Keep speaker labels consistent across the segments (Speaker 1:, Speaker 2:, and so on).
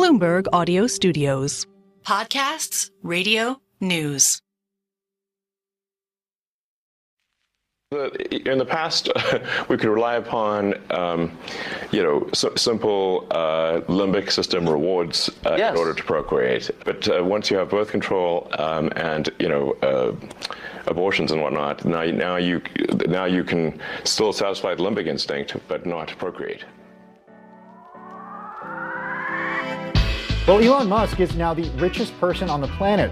Speaker 1: Bloomberg Audio Studios.
Speaker 2: Podcasts, radio, news.
Speaker 3: In the past, we could rely upon, simple limbic system rewards in order to procreate. But once you have birth control and abortions and whatnot, now you can still satisfy the limbic instinct, but not procreate.
Speaker 4: Well, Elon Musk is now the richest person on the planet.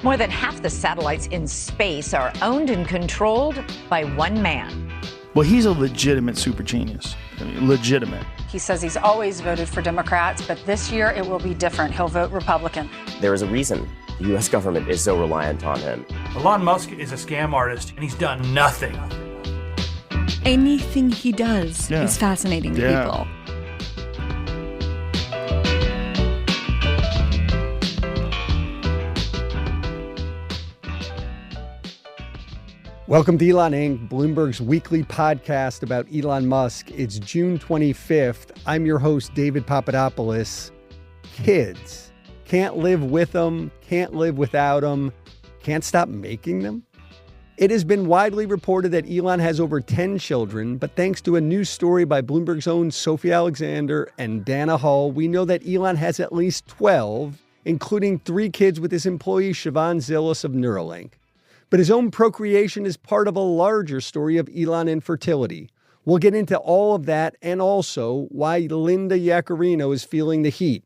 Speaker 5: More than half the satellites in space are owned and controlled by one man.
Speaker 6: Well, he's a legitimate super genius. I mean, legitimate.
Speaker 7: He says he's always voted for Democrats, but this year it will be different. He'll vote Republican.
Speaker 8: There is a reason the U.S. government is so reliant on him.
Speaker 9: Elon Musk is a scam artist, and he's done nothing.
Speaker 10: Anything he does is fascinating to people.
Speaker 11: Welcome to Elon Inc., Bloomberg's weekly podcast about Elon Musk. It's June 25th. I'm your host, David Papadopoulos. Kids. Can't live with them, can't live without them, can't stop making them. It has been widely reported that Elon has over 10 children, but thanks to a new story by Bloomberg's own Sophie Alexander and Dana Hull, we know that Elon has at least 12, including 3 kids with his employee Siobhan Zillis of Neuralink. But his own procreation is part of a larger story of Elon infertility. We'll get into all of that and also why Linda Yaccarino is feeling the heat.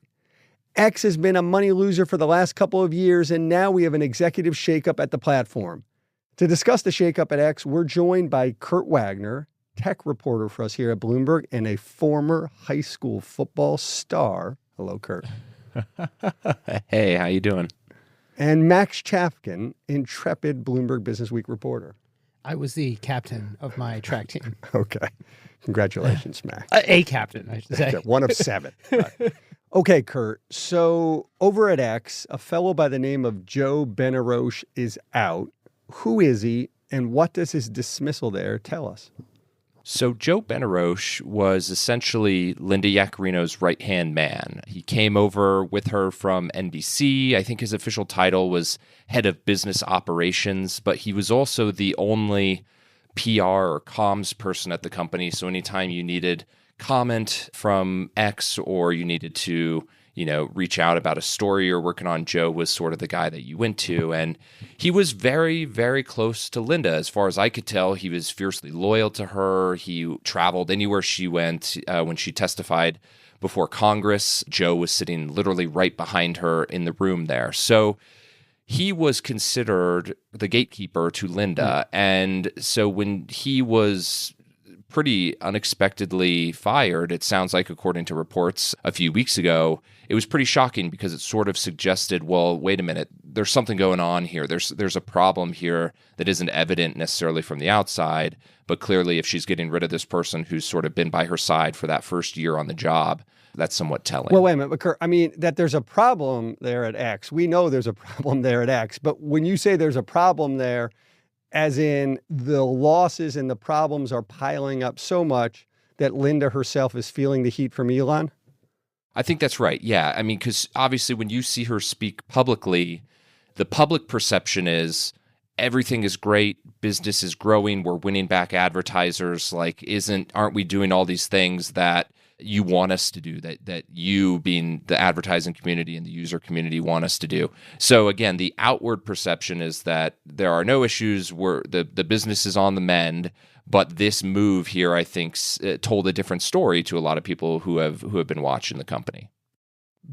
Speaker 11: X has been a money loser for the last couple of years, and now we have an executive shakeup at the platform. To discuss the shakeup at X, we're joined by Kurt Wagner, tech reporter for us here at Bloomberg, and a former high school football star. Hello, Kurt.
Speaker 12: Hey, how you doing?
Speaker 11: And Max Chafkin, intrepid Bloomberg Businessweek reporter.
Speaker 13: I was the captain of my track team.
Speaker 11: Okay. Congratulations, Max.
Speaker 13: A captain, I should say.
Speaker 11: Okay, 1 of 7. Right. Okay, Kurt. So over at X, a fellow by the name of Joe Benaroche is out. Who is he, and what does his dismissal there tell us?
Speaker 12: So Joe Benaroche was essentially Linda Yaccarino's right-hand man. He came over with her from NBC. I think his official title was head of business operations, but he was also the only PR or comms person at the company. So anytime you needed comment from X or you needed to reach out about a story you're working on, Joe was sort of the guy that you went to. And he was very, very close to Linda. As far as I could tell, he was fiercely loyal to her. He traveled anywhere she went. When she testified before Congress, Joe was sitting literally right behind her in the room there. So he was considered the gatekeeper to Linda. And so when he was pretty unexpectedly fired, it sounds like, according to reports a few weeks ago, it was pretty shocking because it sort of suggested, well, wait a minute, there's something going on here. There's a problem here that isn't evident necessarily from the outside, but clearly if she's getting rid of this person who's sort of been by her side for that first year on the job, that's somewhat telling.
Speaker 11: Well, wait a minute, Kurt. I mean, that there's a problem there at X. We know there's a problem there at X, but when you say there's a problem there, as in the losses and the problems are piling up so much that Linda herself is feeling the heat from Elon?
Speaker 12: I think that's right. Yeah. I mean, because obviously when you see her speak publicly, the public perception is everything is great, business is growing, we're winning back advertisers. Like, aren't we doing all these things that you want us to do, that you, being the advertising community and the user community, want us to do? So again, the outward perception is that there are no issues, the business is on the mend. But this move here, I think, told a different story to a lot of people who have been watching the company.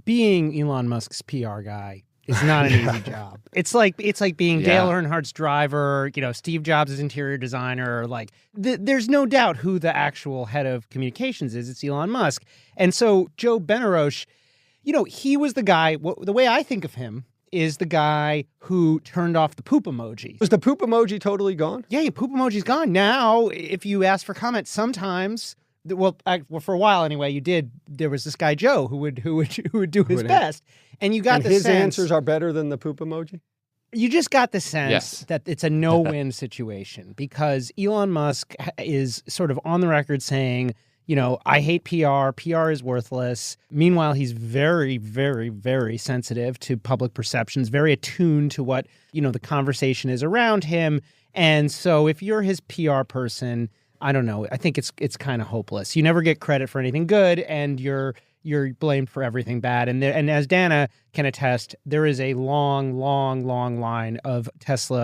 Speaker 13: Being Elon Musk's PR guy is not an easy job. It's like being Dale Earnhardt's driver, Steve Jobs' interior designer. There's no doubt who the actual head of communications is. It's Elon Musk. And so Joe Benaroche, he was the guy. The way I think of him is the guy who turned off the poop emoji.
Speaker 11: Was the poop emoji totally gone?
Speaker 13: Yeah, poop emoji's gone. Now, if you ask for comments, sometimes, for a while anyway, there was this guy, Joe, who would do his best. And you got his
Speaker 11: answers are better than the poop emoji?
Speaker 13: You just got the sense that it's a no-win situation because Elon Musk is sort of on the record saying, I hate PR. PR is worthless. Meanwhile, he's very, very, very sensitive to public perceptions, very attuned to what, the conversation is around him. And so if you're his PR person, I don't know. I think it's kind of hopeless. You never get credit for anything good, and you're blamed for everything bad. And as Dana can attest, there is a long, long, long line of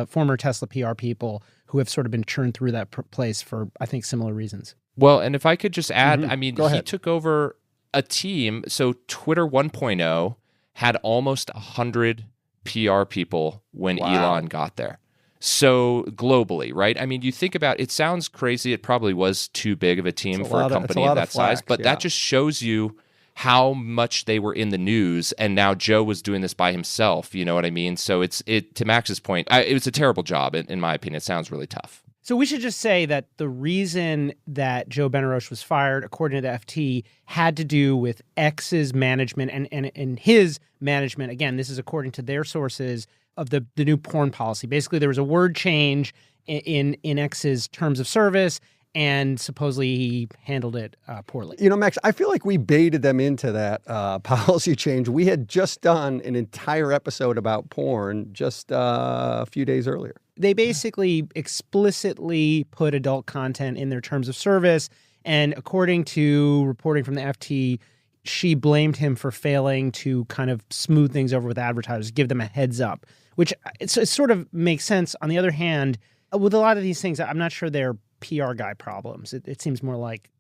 Speaker 13: former Tesla PR people who have sort of been churned through that place for, I think, similar reasons.
Speaker 12: Well, and if I could just add, he
Speaker 11: ahead.
Speaker 12: took over a team. So Twitter 1.0 had almost 100 PR people when Elon got there. So globally, right? I mean, you think about it, sounds crazy. It probably was too big of a team for a company of that size, but that just shows you how much they were in the news. And now Joe was doing this by himself. You know what I mean? So to Max's point, it was a terrible job, in my opinion. It sounds really tough.
Speaker 13: So we should just say that the reason that Joe Benaroche was fired, according to the FT, had to do with X's management and his management. Again, this is according to their sources of the new porn policy. Basically, there was a word change in X's terms of service, and supposedly he handled it poorly.
Speaker 11: Max, I feel like we baited them into that policy change. We had just done an entire episode about porn just a few days earlier.
Speaker 13: They basically explicitly put adult content in their terms of service, and according to reporting from the FT, she blamed him for failing to kind of smooth things over with advertisers, give them a heads up, which it sort of makes sense. On the other hand, with a lot of these things, I'm not sure they're PR guy problems. It seems more like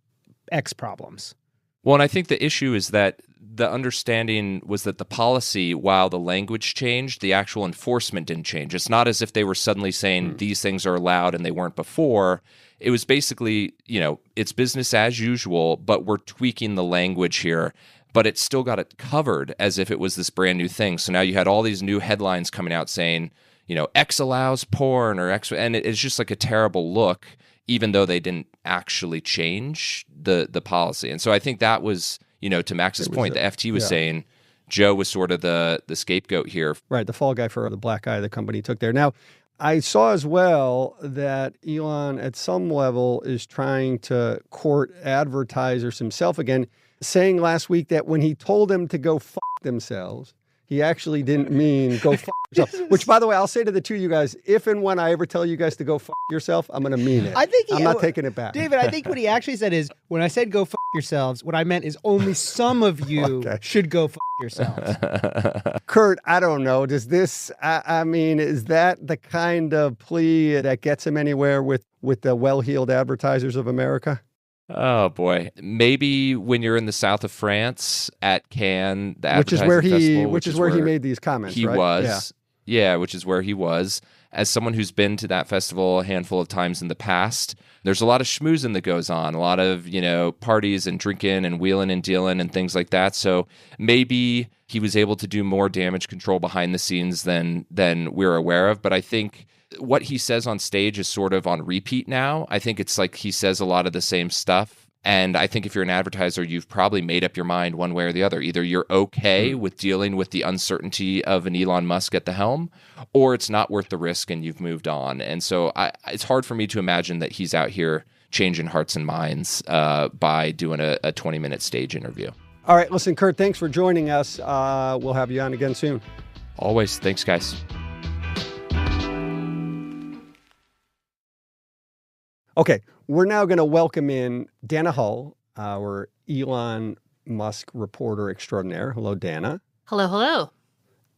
Speaker 13: X problems.
Speaker 12: Well, and I think the issue is that the understanding was that the policy, while the language changed, the actual enforcement didn't change. It's not as if they were suddenly saying these things are allowed and they weren't before. It was basically, it's business as usual, but we're tweaking the language here. But it still got it covered as if it was this brand new thing. So now you had all these new headlines coming out saying, X allows porn or X, and it's just like a terrible look, even though they didn't actually change the policy. And so I think that was, to Max's point, the FT was saying Joe was sort of the scapegoat here.
Speaker 11: Right, the fall guy for the black eye the company took there. Now, I saw as well that Elon at some level is trying to court advertisers himself again, saying last week that when he told them to go f*** themselves, he actually didn't mean go f*** yourself. Which, by the way, I'll say to the two of you guys, if and when I ever tell you guys to go f*** yourself, I'm going to mean it. I'm not taking it back.
Speaker 13: David, I think what he actually said is, when I said go f*** yourselves, what I meant is only some of you should go f*** yourselves.
Speaker 11: Kurt, I don't know. Does this, is that the kind of plea that gets him anywhere with the well-heeled advertisers of America?
Speaker 12: Oh boy, maybe when you're in the south of France at Cannes,
Speaker 11: which is where he made these comments.
Speaker 12: He
Speaker 11: right?
Speaker 12: was, which is where he was. As someone who's been to that festival a handful of times in the past, there's a lot of schmoozing that goes on, a lot of parties and drinking and wheeling and dealing and things like that. So maybe he was able to do more damage control behind the scenes than we're aware of. But I think what he says on stage is sort of on repeat now. I think it's like he says a lot of the same stuff. And I think if you're an advertiser, you've probably made up your mind one way or the other. Either you're okay with dealing with the uncertainty of an Elon Musk at the helm, or it's not worth the risk and you've moved on. And so it's hard for me to imagine that he's out here changing hearts and minds by doing a 20-minute stage interview.
Speaker 11: All right, listen, Kurt, thanks for joining us. We'll have you on again soon.
Speaker 12: Always. Thanks, guys.
Speaker 11: Okay, we're now going to welcome in Dana Hull, our Elon Musk reporter extraordinaire. Hello, Dana.
Speaker 14: Hello, hello.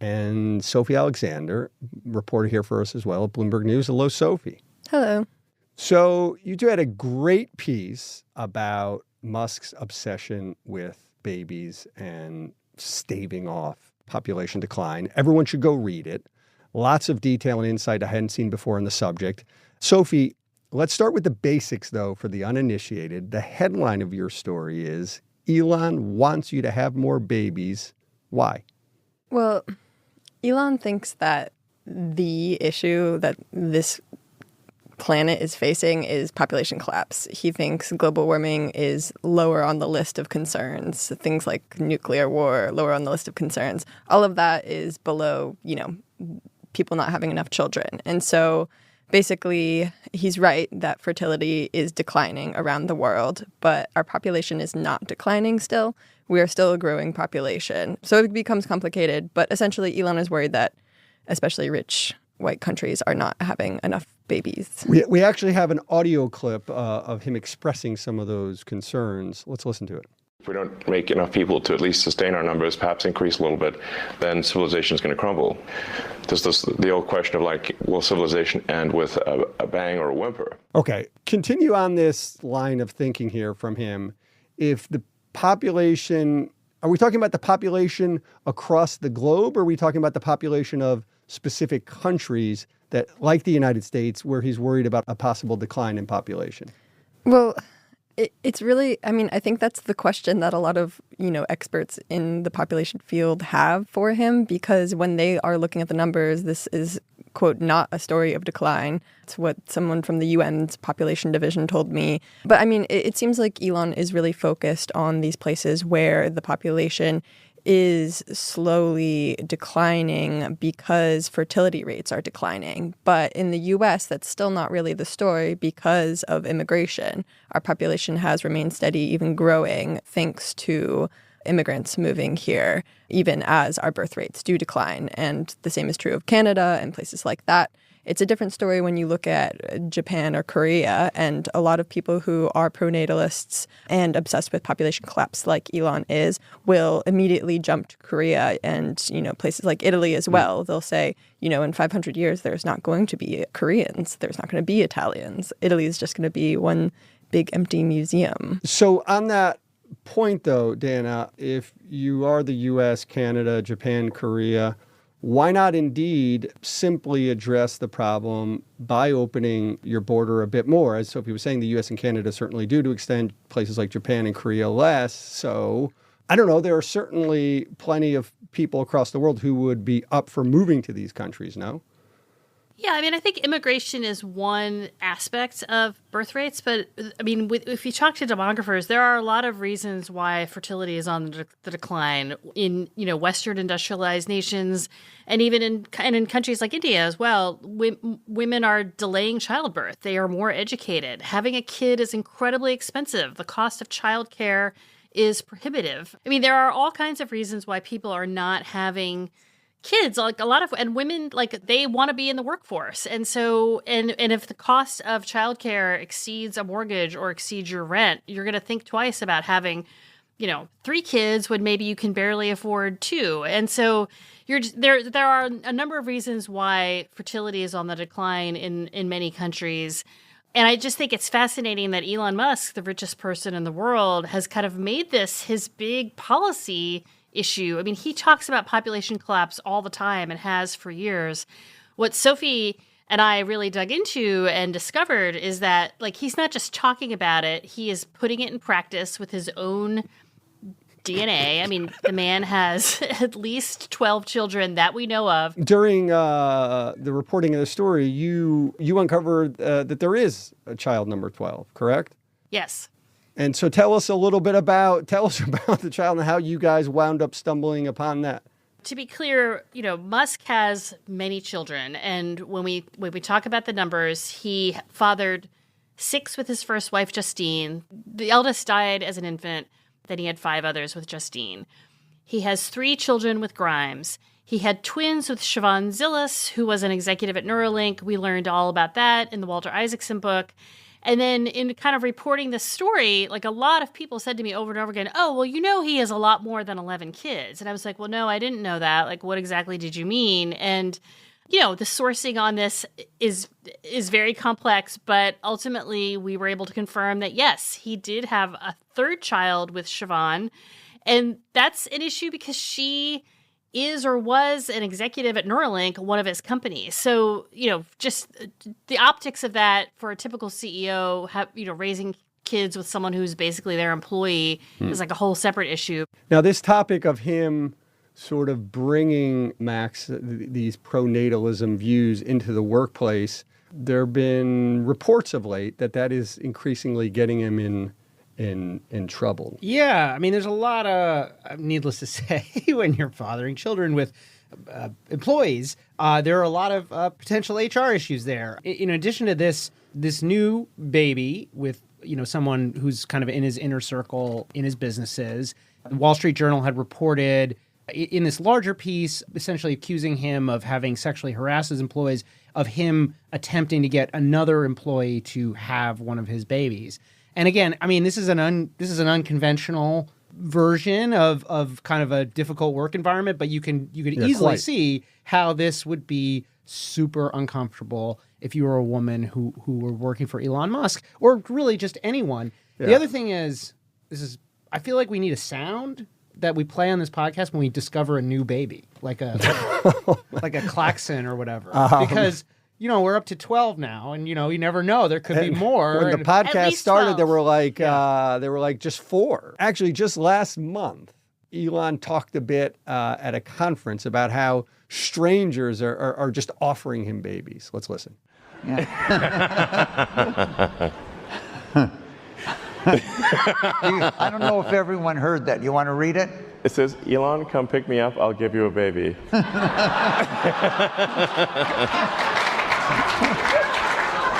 Speaker 11: And Sophie Alexander, reporter here for us as well at Bloomberg News. Hello, Sophie.
Speaker 15: Hello.
Speaker 11: So you two had a great piece about Musk's obsession with babies and staving off population decline. Everyone should go read it. Lots of detail and insight I hadn't seen before on the subject. Sophie, let's start with the basics, though, for the uninitiated. The headline of your story is, Elon wants you to have more babies. Why?
Speaker 15: Well, Elon thinks that the issue that this planet is facing is population collapse. He thinks global warming is lower on the list of concerns. Things like nuclear war, lower on the list of concerns. All of that is below, people not having enough children. And so basically, he's right that fertility is declining around the world, but our population is not declining still. We are still a growing population. So it becomes complicated, but essentially Elon is worried that especially rich white countries are not having enough babies.
Speaker 11: We actually have an audio clip of him expressing some of those concerns. Let's listen to it.
Speaker 3: If we don't make enough people to at least sustain our numbers, perhaps increase a little bit, then civilization is going to crumble. There's the old question of like, will civilization end with a bang or a whimper?
Speaker 11: Okay, continue on this line of thinking here from him. If the population, are we talking about the population across the globe, or are we talking about the population of specific countries that, like the United States, where he's worried about a possible decline in population?
Speaker 15: Well, it's really, I mean, I think that's the question that a lot of, experts in the population field have for him, because when they are looking at the numbers, this is, quote, not a story of decline. It's what someone from the UN's population division told me. But I mean, it seems like Elon is really focused on these places where the population is slowly declining because fertility rates are declining. But in the US, that's still not really the story because of immigration. Our population has remained steady, even growing, thanks to immigrants moving here, even as our birth rates do decline. And the same is true of Canada and places like that. It's a different story when you look at Japan or Korea, and a lot of people who are pronatalists and obsessed with population collapse like Elon is will immediately jump to Korea and, places like Italy as well. They'll say, in 500 years, there's not going to be Koreans. There's not going to be Italians. Italy is just going to be one big empty museum.
Speaker 11: So on that point, though, Dana, if you are the U.S., Canada, Japan, Korea, why not indeed simply address the problem by opening your border a bit more? As Sophie was saying, the U.S. and Canada certainly do to extend places like Japan and Korea less. So I don't know. There are certainly plenty of people across the world who would be up for moving to these countries, no?
Speaker 14: Yeah, I mean, I think immigration is one aspect of birth rates, but I mean, if you talk to demographers, there are a lot of reasons why fertility is on the decline in, Western industrialized nations, and even in countries like India as well. Women are delaying childbirth. They are more educated. Having a kid is incredibly expensive. The cost of childcare is prohibitive. I mean, there are all kinds of reasons why people are not having kids, like a lot of, and women, like they want to be in the workforce. And so, and if the cost of childcare exceeds a mortgage or exceeds your rent, you're going to think twice about having, 3 kids when maybe you can barely afford 2. And so there are a number of reasons why fertility is on the decline in many countries. And I just think it's fascinating that Elon Musk, the richest person in the world, has kind of made this his big policy issue. I mean, he talks about population collapse all the time and has for years. What Sophie and I really dug into and discovered is that, like, he's not just talking about it, he is putting it in practice with his own DNA. I mean, the man has at least 12 children that we know of.
Speaker 11: During the reporting of the story, you uncovered that there is a child number 12, correct?
Speaker 14: Yes.
Speaker 11: And so tell us about the child and how you guys wound up stumbling upon that.
Speaker 14: To be clear, Musk has many children. And when we talk about the numbers, he fathered 6 with his first wife, Justine. The eldest died as an infant. Then he had 5 others with Justine. He has 3 children with Grimes. He had twins with Siobhan Zillis, who was an executive at Neuralink. We learned all about that in the Walter Isaacson book. And then in kind of reporting this story, like a lot of people said to me over and over again, oh, well, he has a lot more than 11 kids. And I was like, well, no, I didn't know that. Like, what exactly did you mean? And, the sourcing on this is very complex, but ultimately we were able to confirm that, yes, he did have a 3rd child with Siobhan. And that's an issue because she is or was an executive at Neuralink, one of his companies. So, just the optics of that for a typical CEO, raising kids with someone who's basically their employee is like a whole separate issue. Now,
Speaker 11: this topic of him sort of bringing Max these pronatalism views into the workplace, there have been reports of late that is increasingly getting him in trouble.
Speaker 13: Yeah, I mean, there's a lot of, needless to say, when you're fathering children with employees, there are a lot of potential HR issues there. In addition to this new baby with someone who's kind of in his inner circle, in his businesses, the Wall Street Journal had reported in this larger piece, essentially accusing him of having sexually harassed his employees, of him attempting to get another employee to have one of his babies. And again, I mean, this is an unconventional version of kind of a difficult work environment, but you could easily see how this would be super uncomfortable if you were a woman who were working for Elon Musk, or really just anyone. Yeah. The other thing is, I feel like we need a sound that we play on this podcast when we discover a new baby, like a klaxon or whatever, because we're up to 12 now, and you never know, there could be more.
Speaker 11: When the podcast started, 12. There were like just 4. Actually, just last month, Elon talked a bit at a conference about how strangers are just offering him babies. Let's listen.
Speaker 16: Yeah. I don't know if everyone heard that. You want to read it?
Speaker 3: It says, Elon, come pick me up. I'll give you a baby.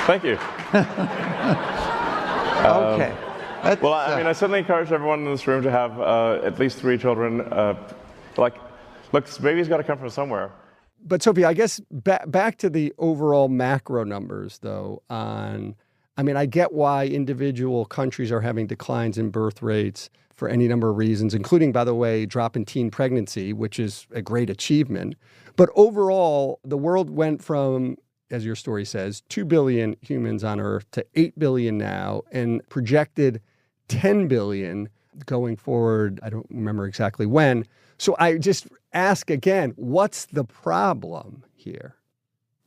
Speaker 3: Thank you.
Speaker 16: Okay.
Speaker 3: Well, I mean, I certainly encourage everyone in this room to have at least 3 children. Look, this baby's got to come from somewhere.
Speaker 11: But Sophie, I guess back to the overall macro numbers, though, I get why individual countries are having declines in birth rates for any number of reasons, including, by the way, drop in teen pregnancy, which is a great achievement. But overall, the world went from, as your story says, 2 billion humans on Earth to 8 billion now, and projected 10 billion going forward. I don't remember exactly when. So I just ask again, what's the problem here?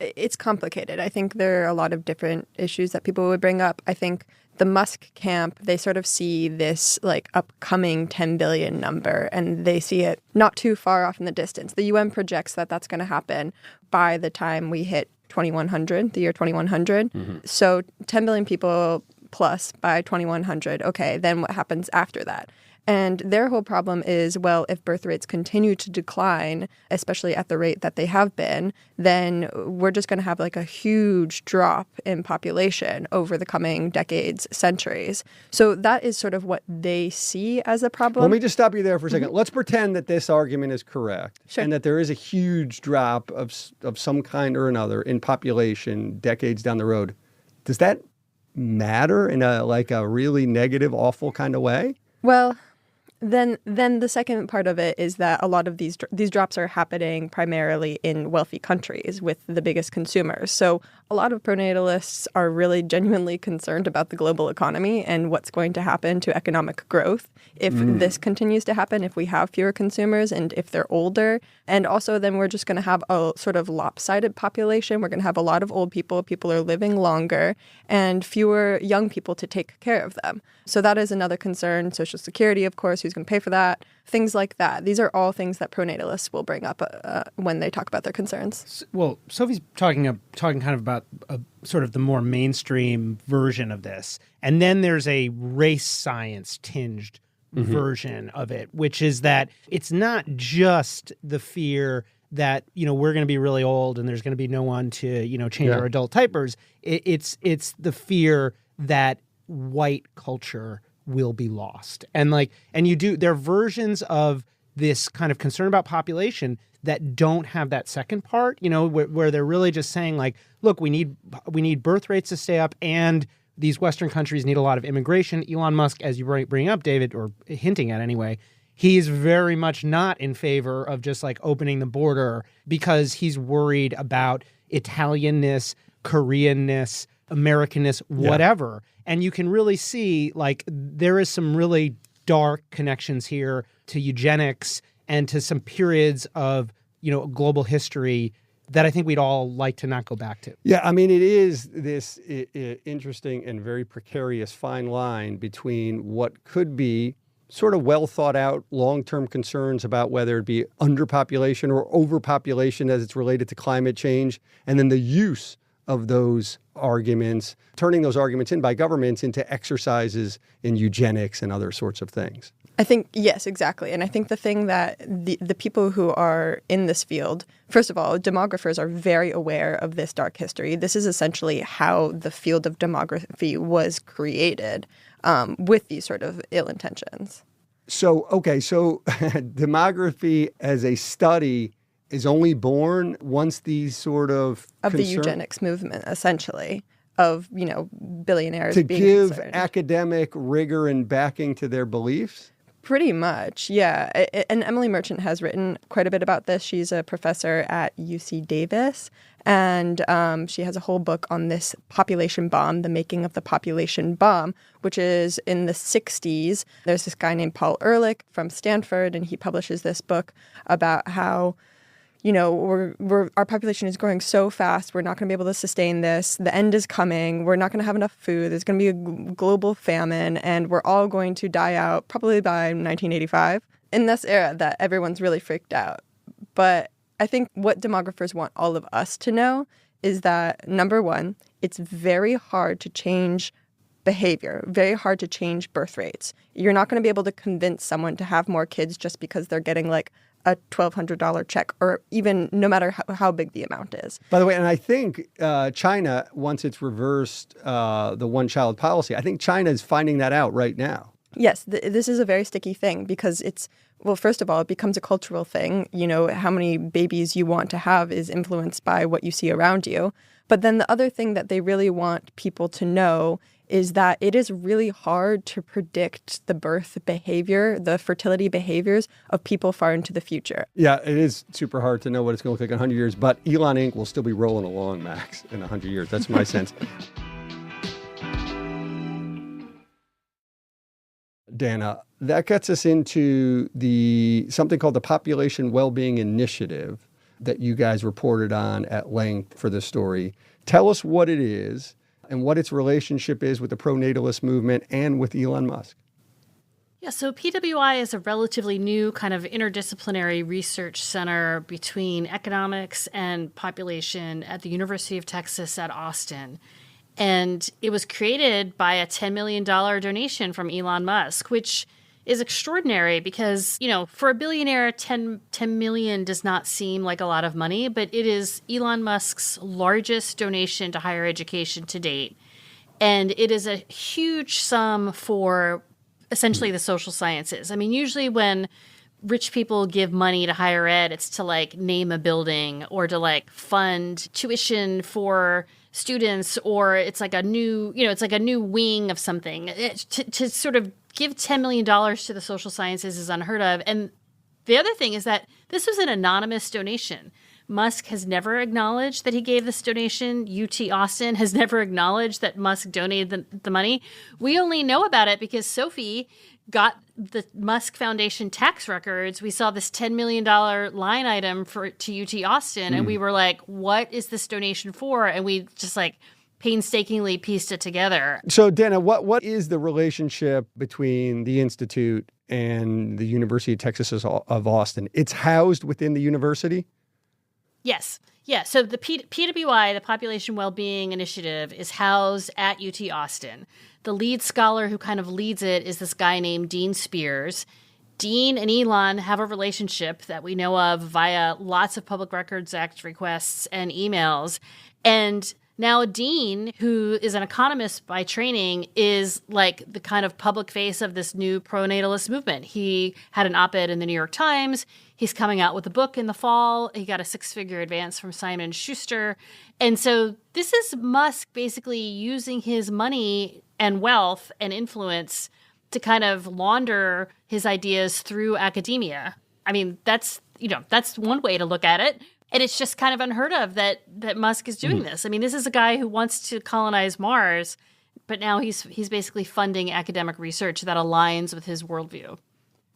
Speaker 15: It's complicated. I think there are a lot of different issues that people would bring up. I think the Musk camp, they sort of see this like upcoming 10 billion number, and they see it not too far off in the distance. The UN projects that that's going to happen by the time we hit 2100, the year 2100. Mm-hmm. So 10 billion people plus by 2100. Okay, then what happens after that? And their whole problem is, well, if birth rates continue to decline, especially at the rate that they have been, then we're just going to have like a huge drop in population over the coming decades, centuries. So that is sort of what they see as a problem.
Speaker 11: Let me just stop you there for a second. Mm-hmm. Let's pretend that this argument is correct, and that there is a huge drop of some kind or another in population decades down the road. Does that matter in a really negative, awful kind of way?
Speaker 15: Well, Then the second part of it is that a lot of these drops are happening primarily in wealthy countries with the biggest consumers. So a lot of pronatalists are really genuinely concerned about the global economy and what's going to happen to economic growth if this continues to happen, if we have fewer consumers and if they're older. And also then we're just going to have a sort of lopsided population. We're going to have a lot of old people. People are living longer and fewer young people to take care of them. So that is another concern. Social Security, of course, who's going to pay for that? Things like that. These are all things that pronatalists will bring up when they talk about their concerns.
Speaker 13: Well, Sophie's talking kind of about sort of the more mainstream version of this. And then there's a race science tinged version of it, which is that it's not just the fear that, we're going to be really old and there's going to be no one to, change our adult diapers. It's the fear that white culture will be lost. And there are versions of this kind of concern about population that don't have that second part, where they're really just saying look, we need birth rates to stay up, and these Western countries need a lot of immigration. Elon Musk, as you bring up, David, or hinting at anyway, he's very much not in favor of just opening the border because he's worried about Italianness, Koreanness, Americanness, whatever. Yeah. And you can really see there is some really dark connections here to eugenics and to some periods of, global history that I think we'd all like to not go back to.
Speaker 11: Yeah, I mean, it is this interesting and very precarious fine line between what could be sort of well thought out long-term concerns about whether it be underpopulation or overpopulation as it's related to climate change, and then the use of those arguments, turning those arguments in by governments into exercises in eugenics and other sorts of things.
Speaker 15: I think, yes, exactly. And I think the thing that the people who are in this field, first of all, demographers are very aware of this dark history. This is essentially how the field of demography was created, with these sort of ill intentions.
Speaker 11: So demography as a study is only born once these sort of
Speaker 15: the eugenics movement, essentially, of, billionaires
Speaker 11: to
Speaker 15: being
Speaker 11: give
Speaker 15: concerned.
Speaker 11: Academic rigor and backing to their beliefs?
Speaker 15: Pretty much, yeah. And Emily Merchant has written quite a bit about this. She's a professor at UC Davis, and she has a whole book on this population bomb, the making of the population bomb, which is in the 60s. There's this guy named Paul Ehrlich from Stanford, and he publishes this book about how our population is growing so fast, we're not going to be able to sustain this. The end is coming. We're not going to have enough food. There's going to be a global famine, and we're all going to die out probably by 1985. In this era that everyone's really freaked out. But I think what demographers want all of us to know is that, number one, it's very hard to change behavior, very hard to change birth rates. You're not going to be able to convince someone to have more kids just because they're getting like a $1,200 check, or even no matter how big the amount is.
Speaker 11: By the way, and I think China, once it's reversed the one-child policy, I think China is finding that out right now.
Speaker 15: Yes, this is a very sticky thing because first of all, it becomes a cultural thing. How many babies you want to have is influenced by what you see around you. But then the other thing that they really want people to know is that it is really hard to predict the birth behavior, the fertility behaviors of people far into the future.
Speaker 11: Yeah, it is super hard to know what it's going to look like in 100 years, but Elon Inc. will still be rolling along, Max, in 100 years. That's my sense. Dana, that gets us into something called the Population Wellbeing Initiative that you guys reported on at length for this story. Tell us what it is and what its relationship is with the pronatalist movement and with Elon Musk.
Speaker 14: Yeah, so PWI is a relatively new kind of interdisciplinary research center between economics and population at the University of Texas at Austin. And it was created by a $10 million donation from Elon Musk, which is extraordinary because, for a billionaire, 10 million does not seem like a lot of money, but it is Elon Musk's largest donation to higher education to date. And it is a huge sum for essentially the social sciences. I mean, usually when rich people give money to higher ed, it's to name a building or to fund tuition for students, or it's a new wing of something. To sort of give $10 million to the social sciences is unheard of. And the other thing is that this was an anonymous donation. Musk has never acknowledged that he gave this donation. UT Austin has never acknowledged that Musk donated the money. We only know about it because Sophie got the Musk Foundation tax records. We saw this $10 million line item to UT Austin, and we were like, what is this donation for? And we just painstakingly pieced it together.
Speaker 11: So, Dana, what is the relationship between the Institute and the University of Texas of Austin? It's housed within the university?
Speaker 14: Yes. Yeah. So the PWI, the Population Wellbeing Initiative, is housed at UT Austin. The lead scholar who kind of leads it is this guy named Dean Spears. Dean and Elon have a relationship that we know of via lots of Public Records Act requests and emails. And now Dean, who is an economist by training, is the kind of public face of this new pronatalist movement. He had an op-ed in the New York Times. He's coming out with a book in the fall. He got a 6-figure advance from Simon & Schuster. And so this is Musk basically using his money and wealth and influence to kind of launder his ideas through academia. I mean, that's one way to look at it. And it's just kind of unheard of that Musk is doing this. I mean, this is a guy who wants to colonize Mars, but now he's basically funding academic research that aligns with his worldview.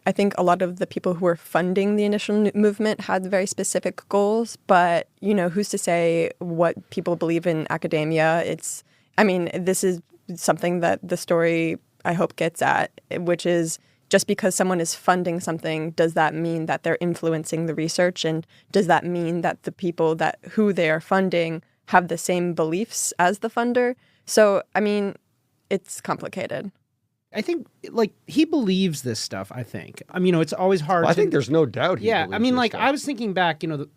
Speaker 15: I think a lot of the people who were funding the initial movement had very specific goals, but, who's to say what people believe in academia? This is something that the story, I hope, gets at, which is just because someone is funding something, does that mean that they're influencing the research? And does that mean that the people who they are funding have the same beliefs as the funder? So, it's complicated.
Speaker 13: I think, like, he believes this stuff, I think. I mean, it's always hard
Speaker 11: I think there's no doubt
Speaker 13: Yeah, I mean, like, I was thinking back, the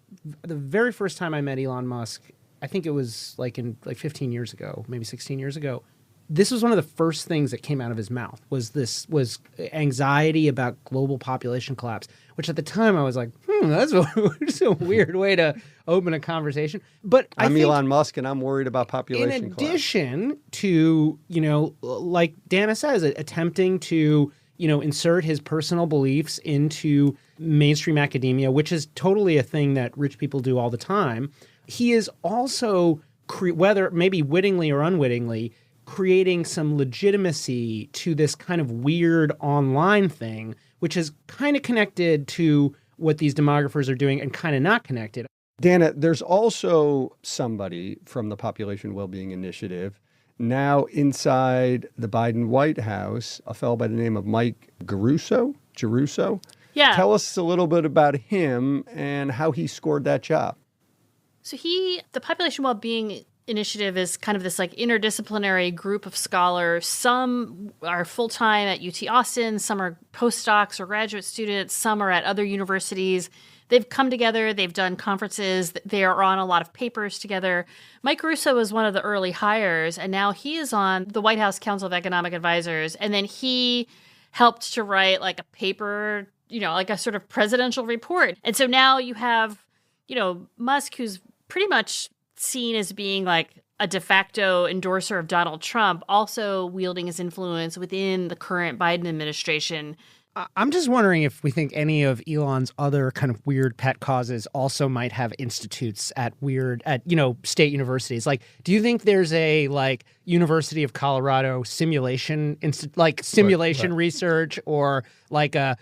Speaker 13: very first time I met Elon Musk, I think it was, 15 years ago, maybe 16 years ago. This was one of the first things that came out of his mouth, was anxiety about global population collapse, which at the time I was like, that's a weird way to open a conversation. But
Speaker 11: I'm Elon Musk and I'm worried about population collapse.
Speaker 13: In addition to, like Dana says, attempting to, insert his personal beliefs into mainstream academia, which is totally a thing that rich people do all the time, he is also, whether maybe wittingly or unwittingly, creating some legitimacy to this kind of weird online thing, which is kind of connected to what these demographers are doing and kind of not connected.
Speaker 11: Dana, there's also somebody from the Population Wellbeing Initiative now inside the Biden White House, a fellow by the name of Mike Geruso.
Speaker 14: Yeah.
Speaker 11: Tell us a little bit about him and how he scored that job.
Speaker 14: So the Population Wellbeing Initiative is kind of this interdisciplinary group of scholars. Some are full-time at UT Austin, some are postdocs or graduate students, some are at other universities. They've come together, they've done conferences, they are on a lot of papers together. Mike Russo was one of the early hires, and now he is on the White House Council of Economic Advisors, and then he helped to write a paper, a sort of presidential report. And so now you have, Musk, who's pretty much seen as being a de facto endorser of Donald Trump, also wielding his influence within the current Biden administration.
Speaker 13: I'm just wondering if we think any of Elon's other kind of weird pet causes also might have institutes at state universities. Do you think there's a University of Colorado simulation research, or a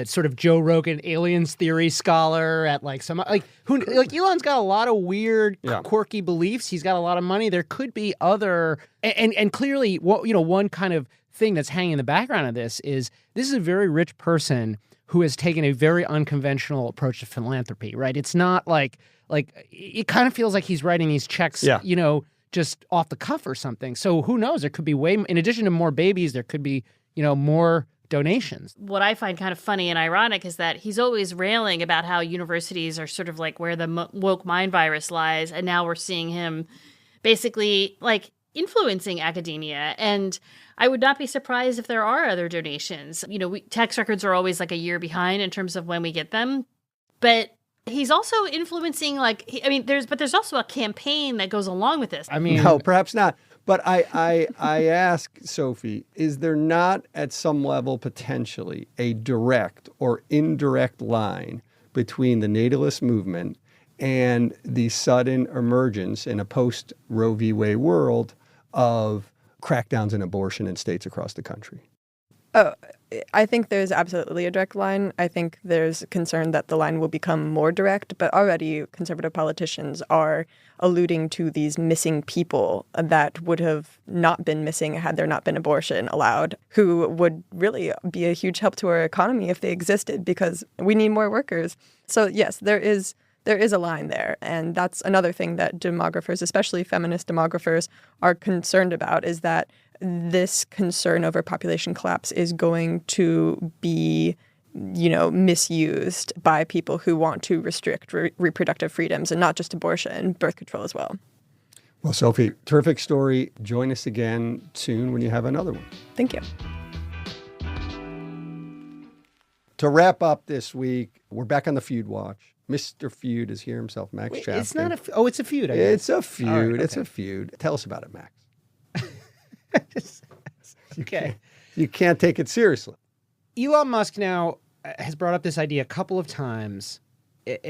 Speaker 13: sort of Joe Rogan aliens theory scholar at Elon's got a lot of weird, quirky beliefs. He's got a lot of money. There could be other and clearly one kind of thing that's hanging in the background of this is a very rich person who has taken a very unconventional approach to philanthropy, right? It's not it kind of feels like he's writing these checks, just off the cuff or something. So who knows? There could be in addition to more babies, there could be, more donations.
Speaker 14: What I find kind of funny and ironic is that he's always railing about how universities are sort of where the woke mind virus lies. And now we're seeing him basically influencing academia. And I would not be surprised if there are other donations. Tax records are always a year behind in terms of when we get them. But he's also influencing there's also a campaign that goes along with this.
Speaker 11: No, perhaps not. But I ask, Sophie, is there not at some level potentially a direct or indirect line between the natalist movement and the sudden emergence in a post-Roe v. Wade world of crackdowns in abortion in states across the country?
Speaker 15: Oh, I think there's absolutely a direct line. I think there's concern that the line will become more direct, but already conservative politicians are alluding to these missing people that would have not been missing had there not been abortion allowed, who would really be a huge help to our economy if they existed, because we need more workers. So yes, there is a line there. And that's another thing that demographers, especially feminist demographers, are concerned about, is that this concern over population collapse is going to be, misused by people who want to restrict reproductive freedoms, and not just abortion, birth control as well.
Speaker 11: Well, Sophie, terrific story. Join us again soon when you have another one.
Speaker 15: Thank you.
Speaker 11: To wrap up this week, we're back on the Feud Watch. Mr. Feud is here himself, Max Chapkin.
Speaker 13: It's not it's a feud, I guess.
Speaker 11: It's a feud.
Speaker 13: Right, okay.
Speaker 11: It's a feud. Tell us about it, Max.
Speaker 13: Okay.
Speaker 11: You can't take it seriously.
Speaker 13: Elon Musk now has brought up this idea a couple of times.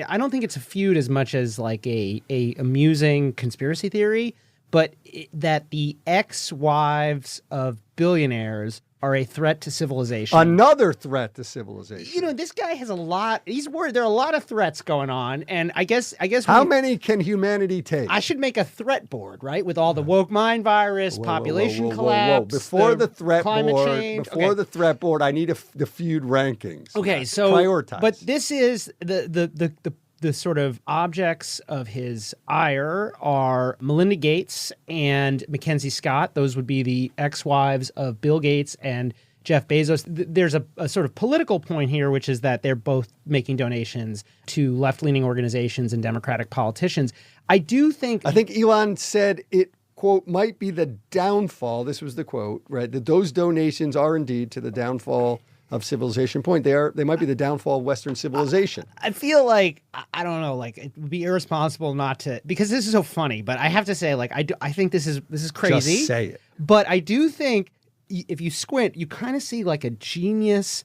Speaker 13: I don't think it's a feud as much as a amusing conspiracy theory, but that the ex-wives of billionaires are a threat to civilization.
Speaker 11: Another threat to civilization.
Speaker 13: This guy has a lot. He's worried. There are a lot of threats going on, and I guess.
Speaker 11: How many can humanity take?
Speaker 13: I should make a threat board, right, with all the woke mind virus, population collapse,
Speaker 11: before the threat
Speaker 13: climate
Speaker 11: board.
Speaker 13: change.
Speaker 11: Before the threat board, I need the feud rankings.
Speaker 13: Okay, so
Speaker 11: prioritize.
Speaker 13: But this is the the sort of objects of his ire are Melinda Gates and Mackenzie Scott. Those would be the ex-wives of Bill Gates and Jeff Bezos. There's a sort of political point here, which is that they're both making donations to left-leaning organizations and Democratic politicians. I think
Speaker 11: Elon said it, quote, might be the downfall. This was the quote, right? That those donations are indeed to the downfall of civilization. Point. They might be the downfall of Western civilization.
Speaker 13: I feel like, I don't know, like it would be irresponsible not to, because this is so funny, but I have to say, like, I think this is crazy.
Speaker 11: Just say it.
Speaker 13: But I do think if you squint, you kind of see like a genius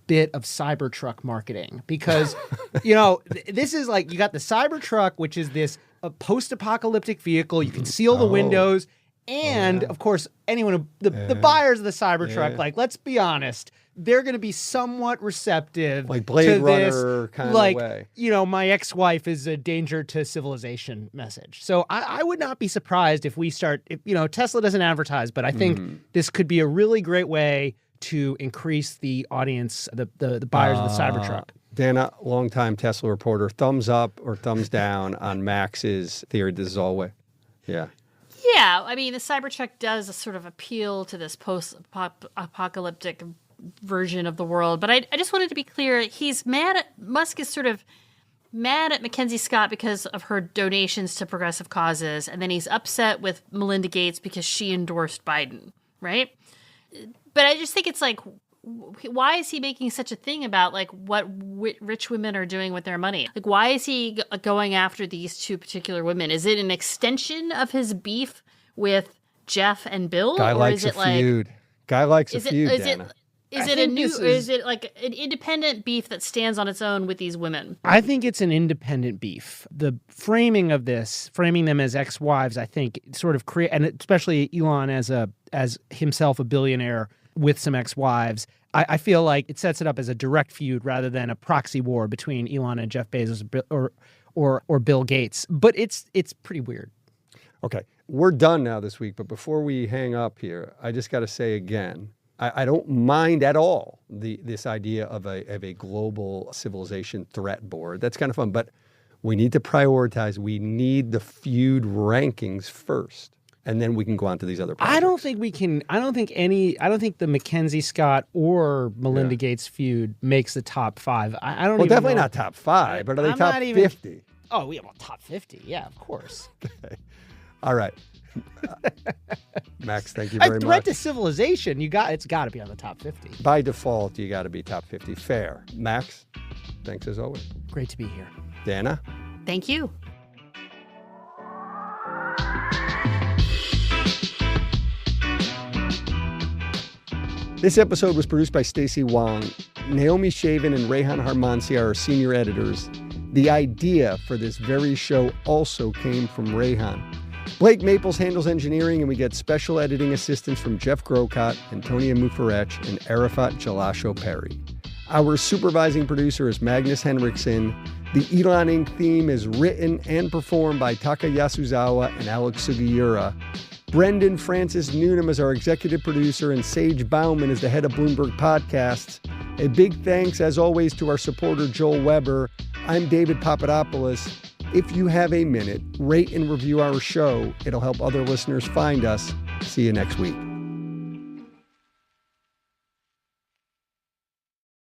Speaker 13: bit of Cybertruck marketing, because, this is like, you got the Cybertruck, which is this a post-apocalyptic vehicle. You can seal the windows. And of course, anyone, the buyers of the Cybertruck, like, let's be honest, they're going to be somewhat receptive,
Speaker 11: like Blade
Speaker 13: to
Speaker 11: Runner
Speaker 13: this,
Speaker 11: kind of
Speaker 13: like,
Speaker 11: way.
Speaker 13: My ex-wife is a danger to civilization message. So I would not be surprised if we start, Tesla doesn't advertise, but I think this could be a really great way to increase the audience, the buyers of the Cybertruck.
Speaker 11: Dana, longtime Tesla reporter, thumbs up or thumbs down on Max's theory this is all way? Yeah.
Speaker 14: Yeah, I mean, the Cybertruck does a sort of appeal to this post-apocalyptic version of the world. But I just wanted to be clear, Musk is sort of mad at Mackenzie Scott because of her donations to progressive causes, and then he's upset with Melinda Gates because she endorsed Biden, right? But I just think it's like, why is he making such a thing about like what rich women are doing with their money? Like, why is he going after these two particular women? Is it an extension of his beef with Jeff and Bill?
Speaker 11: Guy likes a feud. Guy likes a feud, Dana.
Speaker 14: Is it like an independent beef that stands on its own with these women?
Speaker 13: I think it's an independent beef. The framing them as ex-wives, I think sort of create, and especially Elon as himself a billionaire with some ex-wives, I feel like it sets it up as a direct feud rather than a proxy war between Elon and Jeff Bezos or Bill Gates. But it's pretty weird. Okay,
Speaker 11: we're done now this week, but before we hang up here, I just got to say again, I don't mind at all this idea of a global civilization threat board. That's kind of fun, but we need to prioritize. We need the feud rankings first, and then we can go on to these other projects.
Speaker 13: I don't think the Mackenzie Scott or Melinda Gates feud makes the top 5. I don't. Well,
Speaker 11: definitely not top 5, but are they top 50?
Speaker 13: Oh, yeah, well, top 50. Yeah, of course.
Speaker 11: Okay. All right. Max, thank you very much.
Speaker 13: Threat to civilization, it's got to be on the top 50.
Speaker 11: By default, you got to be top 50. Fair. Max, thanks as always.
Speaker 13: Great to be here.
Speaker 11: Dana?
Speaker 14: Thank you.
Speaker 11: This episode was produced by Stacey Wong. Naomi Shavin and Rehan Harmansi are our senior editors. The idea for this very show also came from Rehan. Blake Maples handles engineering, and we get special editing assistance from Jeff Grocott, Antonia Mufarech, and Arafat Jalasho Perry. Our supervising producer is Magnus Henriksen. The Elon Inc. theme is written and performed by Taka Yasuzawa and Alex Sugiura. Brendan Francis Newnham is our executive producer, and Sage Bauman is the head of Bloomberg Podcasts. A big thanks, as always, to our supporter, Joel Weber. I'm David Papadopoulos. If you have a minute, rate and review our show. It'll help other listeners find us. See you next week.